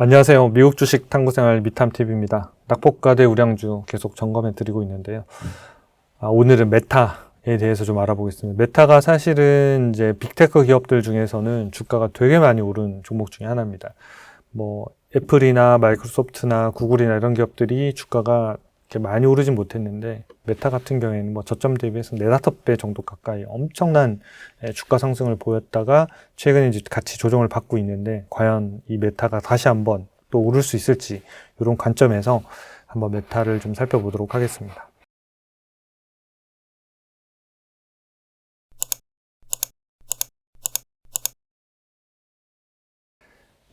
안녕하세요. 미국 주식 탐구생활 미탐TV입니다. 낙폭과대 우량주 계속 점검해 드리고 있는데요. 오늘은 메타에 대해서 좀 알아보겠습니다. 메타가 사실은 이제 빅테크 기업들 중에서는 주가가 되게 많이 오른 종목 중에 하나입니다. 뭐 애플이나 마이크로소프트나 구글이나 이런 기업들이 주가가 이렇게 많이 오르진 못했는데 메타 같은 경우에는 뭐 저점 대비해서 4-5배 정도 가까이 엄청난 주가 상승을 보였다가 최근에 이제 같이 조정을 받고 있는데 과연 이 메타가 다시 한번 또 오를 수 있을지 이런 관점에서 한번 메타를 좀 살펴보도록 하겠습니다.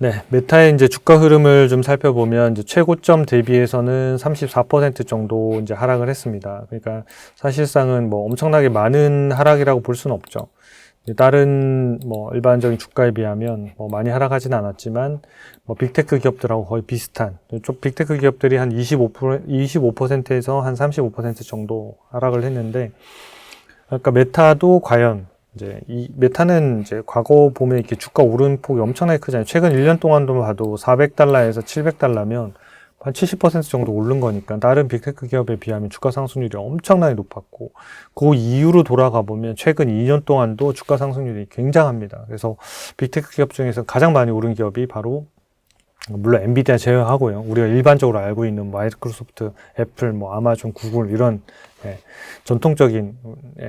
네, 메타의 이제 주가 흐름을 좀 살펴보면 이제 최고점 대비해서는 34% 정도 이제 하락을 했습니다. 그러니까 사실상은 뭐 엄청나게 많은 하락이라고 볼 수는 없죠. 다른 뭐 일반적인 주가에 비하면 뭐 많이 하락하지는 않았지만 뭐 빅테크 기업들하고 거의 비슷한 좀 빅테크 기업들이 한 25%에서 한 35% 정도 하락을 했는데 그러니까 메타도 과연 이제 이 메타는 이제 과거 보면 이렇게 주가 오름폭이 엄청나게 크잖아요. 최근 1년 동안도 봐도 400달러에서 700달러면 한 70% 정도 오른 거니까 다른 빅테크 기업에 비하면 주가 상승률이 엄청나게 높았고 그 이후로 돌아가 보면 최근 2년 동안도 주가 상승률이 굉장합니다. 그래서 빅테크 기업 중에서 가장 많이 오른 기업이 바로 물론 엔비디아 제외하고요. 우리가 일반적으로 알고 있는 마이크로소프트, 애플, 뭐 아마존, 구글 이런 전통적인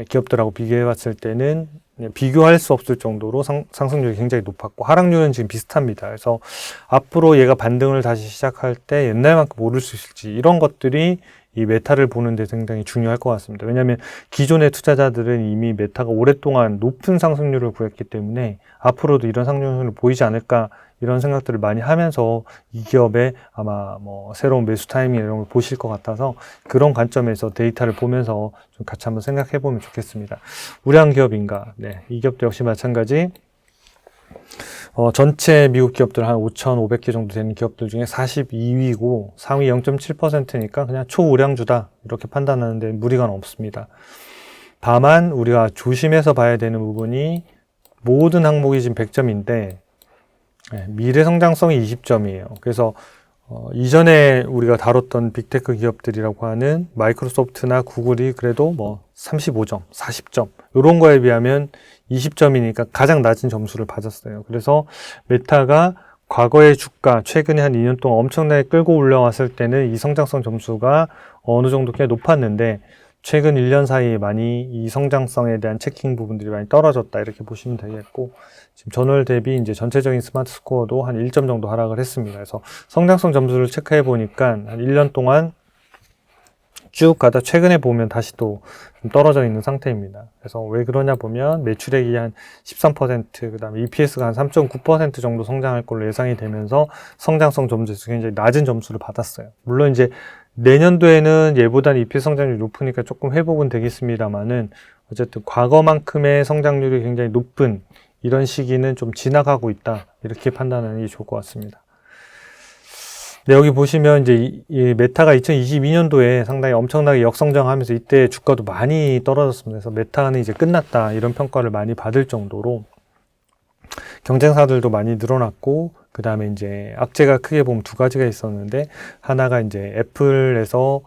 기업들하고 비교해 봤을 때는 비교할 수 없을 정도로 상승률이 굉장히 높았고 하락률은 지금 비슷합니다. 그래서 앞으로 얘가 반등을 다시 시작할 때 옛날만큼 오를 수 있을지 이런 것들이 이 메타를 보는 데 상당히 중요할 것 같습니다. 왜냐하면 기존의 투자자들은 이미 메타가 오랫동안 높은 상승률을 보였기 때문에 앞으로도 이런 상승률을 보이지 않을까 이런 생각들을 많이 하면서 이 기업에 아마 뭐 새로운 매수 타이밍 이런 걸 보실 것 같아서 그런 관점에서 데이터를 보면서 좀 같이 한번 생각해 보면 좋겠습니다. 우량 기업인가? 네, 이 기업도 역시 마찬가지. 전체 미국 기업들 한 5,500개 정도 되는 기업들 중에 42위고 상위 0.7%니까 그냥 초우량주다 이렇게 판단하는데 무리가 없습니다. 다만 우리가 조심해서 봐야 되는 부분이 모든 항목이 지금 100점인데 미래 성장성이 20점이에요. 그래서 이전에 우리가 다뤘던 빅테크 기업들이라고 하는 마이크로소프트나 구글이 그래도 뭐 35점, 40점 이런 거에 비하면 20점이니까 가장 낮은 점수를 받았어요. 그래서 메타가 과거의 주가 최근에 한 2년 동안 엄청나게 끌고 올라왔을 때는 이 성장성 점수가 어느 정도 꽤 높았는데 최근 1년 사이에 많이 이 성장성에 대한 체킹 부분들이 많이 떨어졌다 이렇게 보시면 되겠고 지금 전월 대비 이제 전체적인 스마트 스코어도 한 1점 정도 하락을 했습니다. 그래서 성장성 점수를 체크해 보니까 한 1년 동안 쭉 가다 최근에 보면 다시 또 떨어져 있는 상태입니다. 그래서 왜 그러냐 보면 매출액이 한 13%, 그 다음에 EPS가 한 3.9% 정도 성장할 걸로 예상이 되면서 성장성 점수에서 굉장히 낮은 점수를 받았어요. 물론 이제 내년도에는 얘보다는 EPS 성장률이 높으니까 조금 회복은 되겠습니다만은 어쨌든 과거만큼의 성장률이 굉장히 높은 이런 시기는 좀 지나가고 있다. 이렇게 판단하는 게 좋을 것 같습니다. 네, 여기 보시면 이제 이 메타가 2022년도에 상당히 엄청나게 역성장하면서 이때 주가도 많이 떨어졌습니다. 그래서 메타는 이제 끝났다. 이런 평가를 많이 받을 정도로 경쟁사들도 많이 늘어났고 그 다음에 이제 악재가 크게 보면 두 가지가 있었는데 하나가 이제 애플에서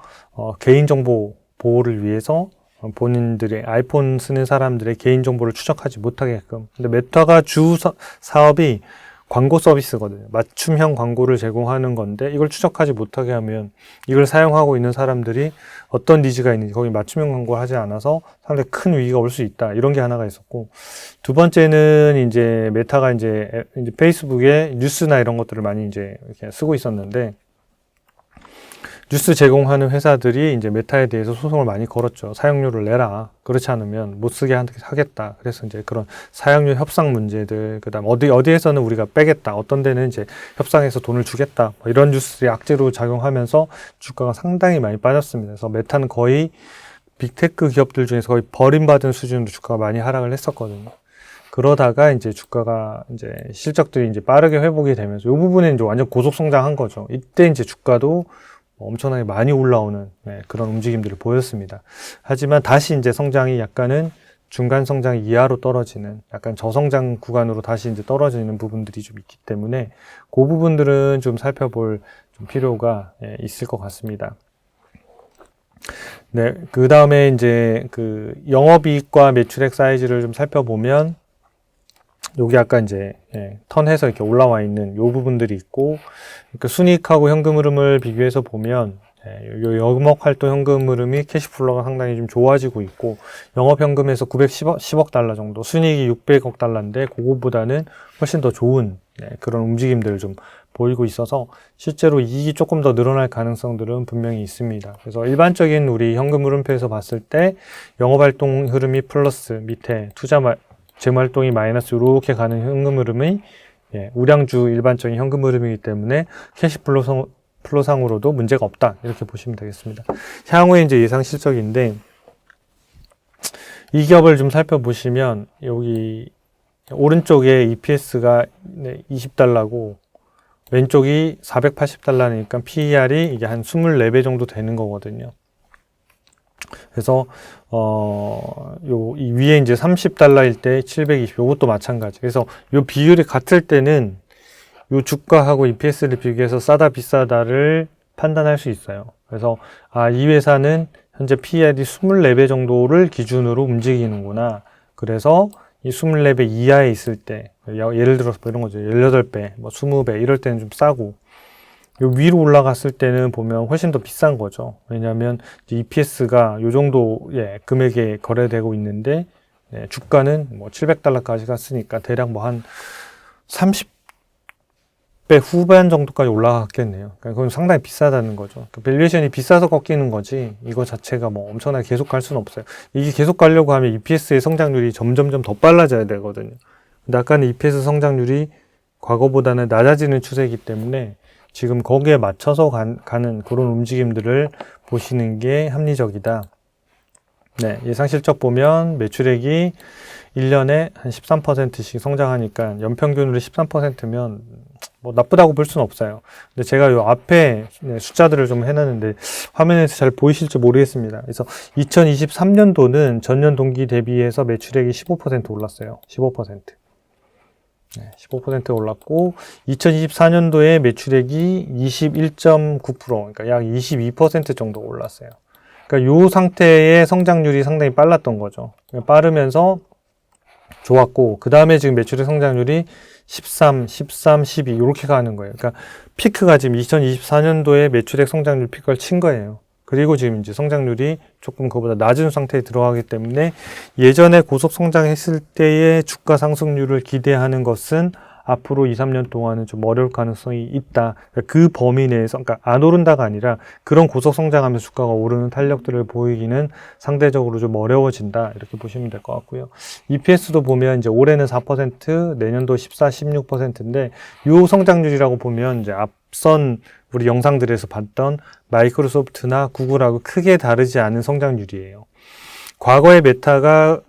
개인정보 보호를 위해서 본인들의 아이폰 쓰는 사람들의 개인정보를 추적하지 못하게끔. 근데 메타가 주 사업이 광고 서비스거든요. 맞춤형 광고를 제공하는 건데 이걸 추적하지 못하게 하면 이걸 사용하고 있는 사람들이 어떤 니즈가 있는지 거기 맞춤형 광고를 하지 않아서 상당히 큰 위기가 올 수 있다. 이런 게 하나가 있었고 두 번째는 이제 메타가 이제 페이스북에 뉴스나 이런 것들을 많이 이제 이렇게 쓰고 있었는데 뉴스 제공하는 회사들이 이제 메타에 대해서 소송을 많이 걸었죠. 사용료를 내라. 그렇지 않으면 못 쓰게 하겠다. 그래서 이제 그런 사용료 협상 문제들, 그 다음 어디에서는 우리가 빼겠다. 어떤 데는 이제 협상해서 돈을 주겠다. 뭐 이런 뉴스들이 악재로 작용하면서 주가가 상당히 많이 빠졌습니다. 그래서 메타는 거의 빅테크 기업들 중에서 거의 버림받은 수준으로 주가가 많이 하락을 했었거든요. 그러다가 이제 주가가 이제 실적들이 이제 빠르게 회복이 되면서 이 부분에 이제 완전 고속 성장한 거죠. 이때 이제 주가도 엄청나게 많이 올라오는 그런 움직임들을 보였습니다. 하지만 다시 이제 성장이 약간은 중간 성장 이하로 떨어지는 약간 저성장 구간으로 다시 이제 떨어지는 부분들이 좀 있기 때문에 그 부분들은 좀 살펴볼 좀 필요가 있을 것 같습니다. 네, 그 다음에 이제 그 영업이익과 매출액 사이즈를 좀 살펴보면 여기 아까 이제 턴해서 이렇게 올라와 있는 요 부분들이 있고, 그러니까 순이익하고 현금 흐름을 비교해서 보면 요 영업활동 현금 흐름이 캐시플로가 상당히 좀 좋아지고 있고, 영업현금에서 910억 달러 정도, 순이익이 600억 달러인데 그거보다는 훨씬 더 좋은 그런 움직임들을 좀 보이고 있어서 실제로 이익이 조금 더 늘어날 가능성들은 분명히 있습니다. 그래서 일반적인 우리 현금 흐름표에서 봤을 때 영업활동 흐름이 플러스, 밑에 재무활동이 마이너스 이렇게 가는 현금 흐름이 우량주 일반적인 현금 흐름이기 때문에 캐시플로상으로도 문제가 없다, 이렇게 보시면 되겠습니다. 향후에 이제 예상 실적인데 이 기업을 좀 살펴보시면 여기 오른쪽에 EPS가 20달러고 왼쪽이 480달러니까 PER이 이게 한 24배 정도 되는 거거든요. 그래서 이 위에 이제 30달러일 때 720, 요것도 마찬가지. 그래서 요 비율이 같을 때는 요 주가하고 EPS를 비교해서 싸다 비싸다를 판단할 수 있어요. 그래서 이 회사는 현재 PER이 24배 정도를 기준으로 움직이는구나. 그래서 이 24배 이하에 있을 때, 예를 들어서 뭐 이런 거죠. 18배, 뭐 20배 이럴 때는 좀 싸고, 요 위로 올라갔을 때는 보면 훨씬 더 비싼 거죠. 왜냐하면 EPS가 요 정도의 금액에 거래되고 있는데 주가는 뭐 700달러까지 갔으니까 대략 뭐 한 30배 후반 정도까지 올라갔겠네요. 그러니까 그건 상당히 비싸다는 거죠. 밸류에이션이 비싸서 꺾이는 거지 이거 자체가 뭐 엄청나게 계속 갈 수는 없어요. 이게 계속 가려고 하면 EPS의 성장률이 점점점 더 빨라져야 되거든요. 근데 아까는 EPS 성장률이 과거보다는 낮아지는 추세이기 때문에 지금 거기에 맞춰서 가는 그런 움직임들을 보시는 게 합리적이다. 네, 예상 실적 보면 매출액이 1년에 한 13%씩 성장하니까 연평균으로 13%면 뭐 나쁘다고 볼 수는 없어요. 근데 제가 요 앞에 숫자들을 좀 해놨는데 화면에서 잘 보이실지 모르겠습니다. 그래서 2023년도는 전년 동기 대비해서 매출액이 15% 올랐어요. 15%. 15% 올랐고 2024년도에 매출액이 21.9%, 그러니까 약 22% 정도 올랐어요. 그러니까 요 상태의 성장률이 상당히 빨랐던 거죠. 빠르면서 좋았고 그 다음에 지금 매출의 성장률이 13, 12 이렇게 가는 거예요. 그러니까 피크가 지금 2024년도에 매출액 성장률 피크를 친 거예요. 그리고 지금 이제 성장률이 조금 그보다 낮은 상태에 들어가기 때문에 예전에 고속 성장했을 때의 주가 상승률을 기대하는 것은 앞으로 2, 3년 동안은 좀 어려울 가능성이 있다. 그 범위 내에서, 그러니까 안 오른다가 아니라 그런 고속 성장하면서 주가가 오르는 탄력들을 보이기는 상대적으로 좀 어려워진다. 이렇게 보시면 될 것 같고요. EPS도 보면 이제 올해는 4%, 내년도 14, 16%인데 이 성장률이라고 보면 이제 앞선 우리 영상들에서 봤던 마이크로소프트나 구글하고 크게 다르지 않은 성장률이에요. 과거에 메타가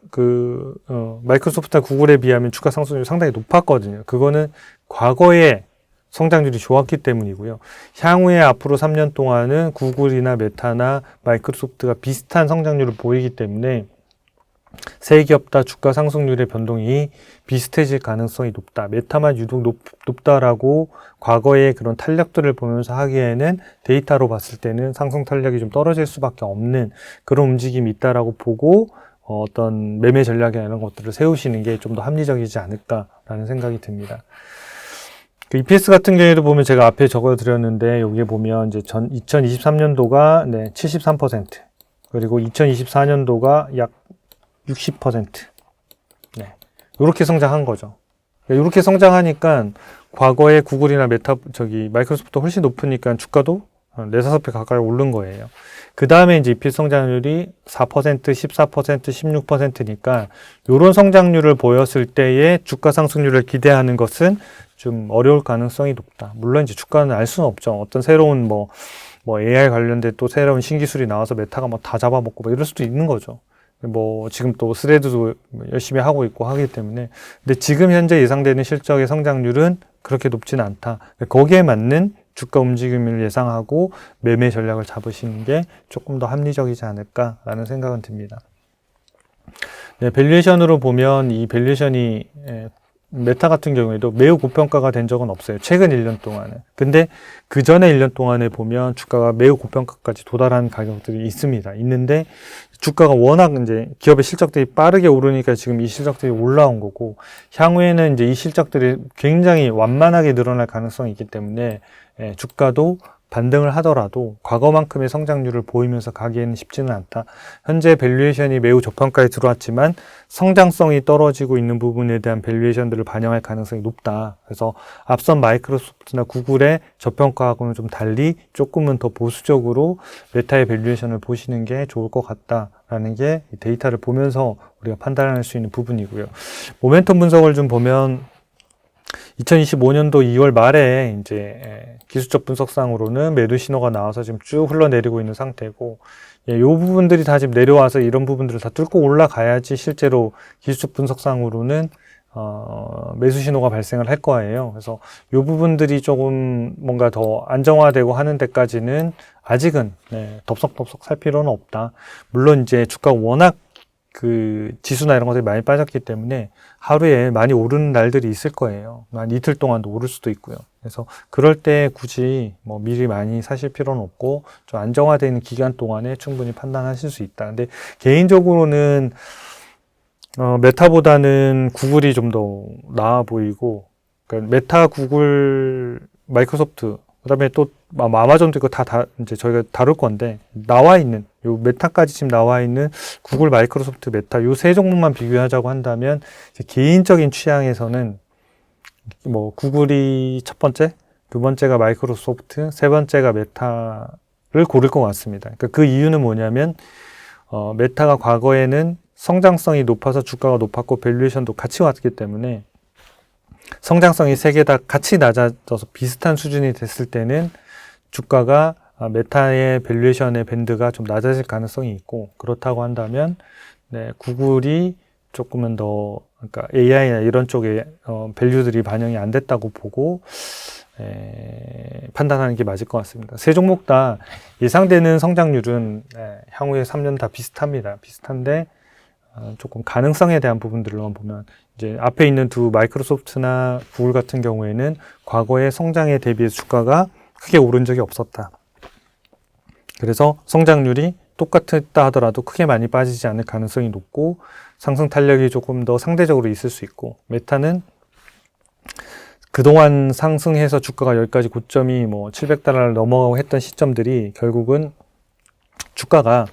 마이크로소프트나 구글에 비하면 주가 상승률이 상당히 높았거든요. 그거는 과거에 성장률이 좋았기 때문이고요. 향후에 앞으로 3년 동안은 구글이나 메타나 마이크로소프트가 비슷한 성장률을 보이기 때문에 세 기업 다 주가 상승률의 변동이 비슷해질 가능성이 높다. 메타만 유독 높다라고 과거의 그런 탄력들을 보면서 하기에는 데이터로 봤을 때는 상승 탄력이 좀 떨어질 수밖에 없는 그런 움직임이 있다라고 보고 어떤 매매 전략이나 이런 것들을 세우시는 게 좀 더 합리적이지 않을까라는 생각이 듭니다. 그 EPS 같은 경우에도 보면 제가 앞에 적어드렸는데 여기에 보면 이제 2023년도가 73%, 그리고 2024년도가 약 60%. 네. 이렇게 성장한 거죠. 이렇게 성장하니까 과거에 구글이나 마이크로소프트 훨씬 높으니까 주가도 4, 5배 가까이 오른 거예요. 그 다음에 이제 EPS 성장률이 4%, 14%, 16%니까 이런 성장률을 보였을 때의 주가 상승률을 기대하는 것은 좀 어려울 가능성이 높다. 물론 이제 주가는 알 수는 없죠. 어떤 새로운 뭐 AI 관련된 또 새로운 신기술이 나와서 메타가 뭐 다 잡아먹고 뭐 이럴 수도 있는 거죠. 지금 또 스레드도 열심히 하고 있고 하기 때문에. 근데 지금 현재 예상되는 실적의 성장률은 그렇게 높지는 않다. 거기에 맞는 주가 움직임을 예상하고 매매 전략을 잡으시는 게 조금 더 합리적이지 않을까라는 생각은 듭니다. 네, 밸류에이션으로 보면 이 밸류에이션이 메타 같은 경우에도 매우 고평가가 된 적은 없어요. 최근 1년 동안은. 근데 그 전에 1년 동안에 보면 주가가 매우 고평가까지 도달한 가격들이 있습니다. 있는데 주가가 워낙 이제 기업의 실적들이 빠르게 오르니까 지금 이 실적들이 올라온 거고, 향후에는 이제 이 실적들이 굉장히 완만하게 늘어날 가능성이 있기 때문에 주가도 반등을 하더라도 과거만큼의 성장률을 보이면서 가기에는 쉽지는 않다. 현재 밸류에이션이 매우 저평가에 들어왔지만 성장성이 떨어지고 있는 부분에 대한 밸류에이션들을 반영할 가능성이 높다. 그래서 앞선 마이크로소프트나 구글의 저평가하고는 좀 달리 조금은 더 보수적으로 메타의 밸류에이션을 보시는 게 좋을 것 같다라는 게 데이터를 보면서 우리가 판단할 수 있는 부분이고요. 모멘텀 분석을 좀 보면 2025년도 2월 말에 이제 기술적 분석상으로는 매도 신호가 나와서 지금 쭉 흘러내리고 있는 상태고, 이 부분들이 다 지금 내려와서 이런 부분들을 다 뚫고 올라가야지 실제로 기술적 분석상으로는 매수 신호가 발생을 할 거예요. 그래서 이 부분들이 조금 뭔가 더 안정화되고 하는 데까지는 아직은 덥석덥석 살 필요는 없다. 물론 이제 주가가 워낙 그 지수나 이런 것들이 많이 빠졌기 때문에 하루에 많이 오르는 날들이 있을 거예요. 한 이틀 동안도 오를 수도 있고요. 그래서 그럴 때 굳이 뭐 미리 많이 사실 필요는 없고 좀 안정화되어 있는 기간 동안에 충분히 판단하실 수 있다. 근데 개인적으로는 메타보다는 구글이 좀 더 나아 보이고, 그러니까 메타, 구글, 마이크로소프트, 그다음에 또 아마존도 이거 다 이제 저희가 다룰 건데, 나와 있는 요 메타까지 지금 나와 있는 구글, 마이크로소프트, 메타 요 세 종목만 비교하자고 한다면 개인적인 취향에서는 뭐 구글이 첫 번째, 두 번째가 마이크로소프트, 세 번째가 메타를 고를 것 같습니다. 그러니까 그 이유는 뭐냐면 메타가 과거에는 성장성이 높아서 주가가 높았고 밸류에이션도 같이 왔기 때문에 성장성이 세 개 다 같이 낮아져서 비슷한 수준이 됐을 때는 주가가 메타의 밸류에이션의 밴드가 좀 낮아질 가능성이 있고, 그렇다고 한다면 구글이 조금은 더, 그러니까 AI나 이런 쪽에 밸류들이 반영이 안 됐다고 보고 판단하는 게 맞을 것 같습니다. 세 종목 다 예상되는 성장률은 향후에 3년 다 비슷합니다. 비슷한데 조금 가능성에 대한 부분들로만 보면 이제 앞에 있는 두 마이크로소프트나 구글 같은 경우에는 과거의 성장에 대비해서 주가가 크게 오른 적이 없었다. 그래서 성장률이 똑같다 하더라도 크게 많이 빠지지 않을 가능성이 높고 상승 탄력이 조금 더 상대적으로 있을 수 있고, 메타는 그동안 상승해서 주가가 여기까지 고점이 뭐 700달러를 넘어가고 했던 시점들이 결국은 주가가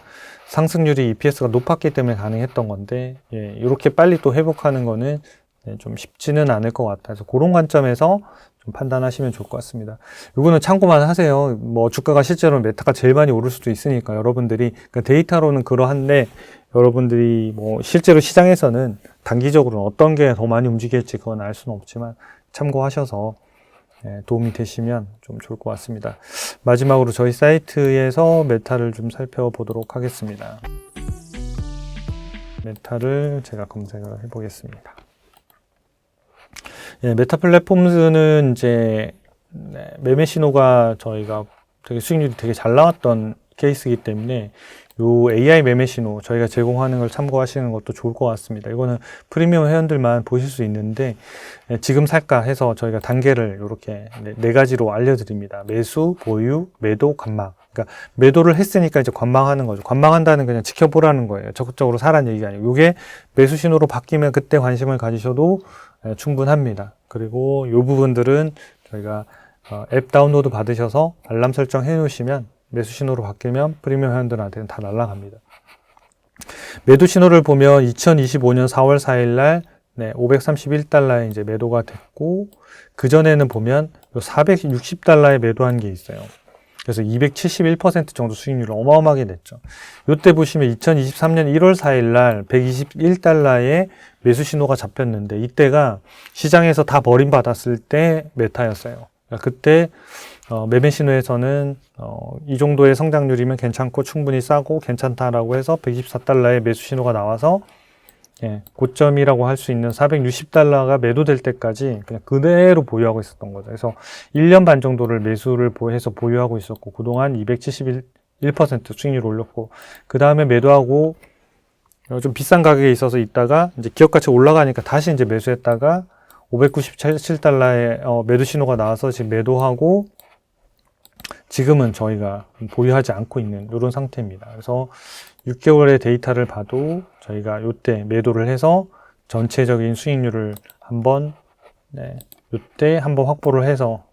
상승률이 EPS가 높았기 때문에 가능했던 건데, 이렇게 빨리 또 회복하는 거는 좀 쉽지는 않을 것 같아서 그런 관점에서 좀 판단하시면 좋을 것 같습니다. 이거는 참고만 하세요. 뭐 주가가 실제로 메타가 제일 많이 오를 수도 있으니까 여러분들이, 그러니까 데이터로는 그러한데 여러분들이 뭐 실제로 시장에서는 단기적으로는 어떤 게 더 많이 움직일지 그건 알 수는 없지만 참고하셔서 도움이 되시면 좀 좋을 것 같습니다. 마지막으로 저희 사이트에서 메타를 좀 살펴보도록 하겠습니다. 메타를 제가 검색을 해보겠습니다. 메타 플랫폼즈는 이제 매매 신호가 저희가 되게 수익률이 되게 잘 나왔던 케이스이기 때문에 요 AI 매매 신호 저희가 제공하는 걸 참고하시는 것도 좋을 것 같습니다. 이거는 프리미엄 회원들만 보실 수 있는데 지금 살까 해서 저희가 단계를 이렇게 네 가지로 알려드립니다. 매수, 보유, 매도, 관망. 그러니까 매도를 했으니까 이제 관망하는 거죠. 관망한다는 그냥 지켜보라는 거예요. 적극적으로 사라는 얘기가 아니고, 이게 매수 신호로 바뀌면 그때 관심을 가지셔도 충분합니다. 그리고 이 부분들은 저희가 앱 다운로드 받으셔서 알람 설정 해 놓으시면 매수 신호로 바뀌면 프리미엄 회원들한테는 다 날아갑니다. 매도 신호를 보면 2025년 4월 4일 날 531달러에 이제 매도가 됐고, 그 전에는 보면 460달러에 매도한 게 있어요. 그래서 271% 정도 수익률을 어마어마하게 냈죠. 이때 보시면 2023년 1월 4일 날 121달러에 매수 신호가 잡혔는데, 이때가 시장에서 다 버림받았을 때 메타였어요. 그때 매매 신호에서는 이 정도의 성장률이면 괜찮고 충분히 싸고 괜찮다라고 해서 124달러의 매수 신호가 나와서 고점이라고 할 수 있는 460달러가 매도될 때까지 그냥 그대로 보유하고 있었던 거죠. 그래서 1년 반 정도를 매수를 해서 보유하고 있었고, 그동안 271% 수익률을 올렸고, 그 다음에 매도하고 좀 비싼 가격에 있어서 있다가 이제 기업 가치 올라가니까 다시 이제 매수했다가 597달러에 매도 신호가 나와서 지금 매도하고 지금은 저희가 보유하지 않고 있는 이런 상태입니다. 그래서 6개월의 데이터를 봐도 저희가 이때 매도를 해서 전체적인 수익률을 한번 이때 한번 확보를 해서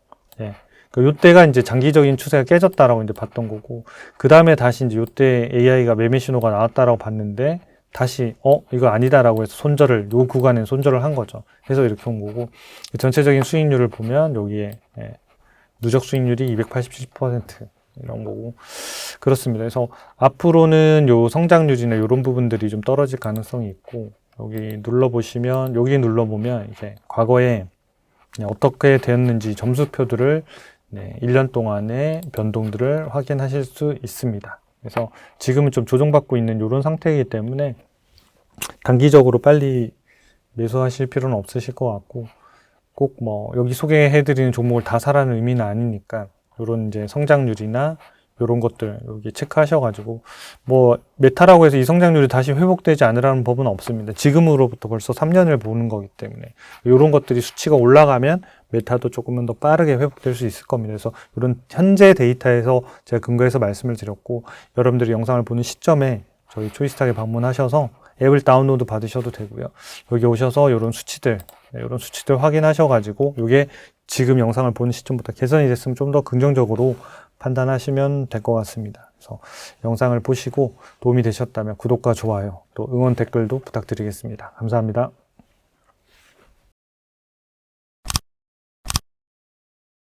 이때가 이제 장기적인 추세가 깨졌다라고 이제 봤던 거고, 그 다음에 다시 이제 이때 AI가 매매 신호가 나왔다라고 봤는데 다시 이거 아니다라고 해서 손절을, 요 구간에 손절을 한 거죠. 해서 이렇게 온 거고, 전체적인 수익률을 보면 여기에 누적 수익률이 287% 이런 거고 그렇습니다. 그래서 앞으로는 요 성장률이나 이런 부분들이 좀 떨어질 가능성이 있고, 여기 눌러보면 이제 과거에 어떻게 되었는지 점수표들을 1년 동안의 변동들을 확인하실 수 있습니다. 그래서 지금은 좀 조정받고 있는 이런 상태이기 때문에 단기적으로 빨리 매수하실 필요는 없으실 것 같고, 꼭 뭐 여기 소개해드리는 종목을 다 사라는 의미는 아니니까 이런 이제 성장률이나 이런 것들 여기 체크하셔가지고, 뭐 메타라고 해서 이 성장률이 다시 회복되지 않으라는 법은 없습니다. 지금으로부터 벌써 3년을 보는 거기 때문에 이런 것들이 수치가 올라가면 메타도 조금은 더 빠르게 회복될 수 있을 겁니다. 그래서 이런 현재 데이터에서 제가 근거해서 말씀을 드렸고, 여러분들이 영상을 보는 시점에 저희 초이스탁에 방문하셔서 앱을 다운로드 받으셔도 되고요. 여기 오셔서 이런 수치들 확인하셔가지고 이게 지금 영상을 보는 시점부터 개선이 됐으면 좀 더 긍정적으로 판단하시면 될 것 같습니다. 그래서 영상을 보시고 도움이 되셨다면 구독과 좋아요, 또 응원 댓글도 부탁드리겠습니다. 감사합니다.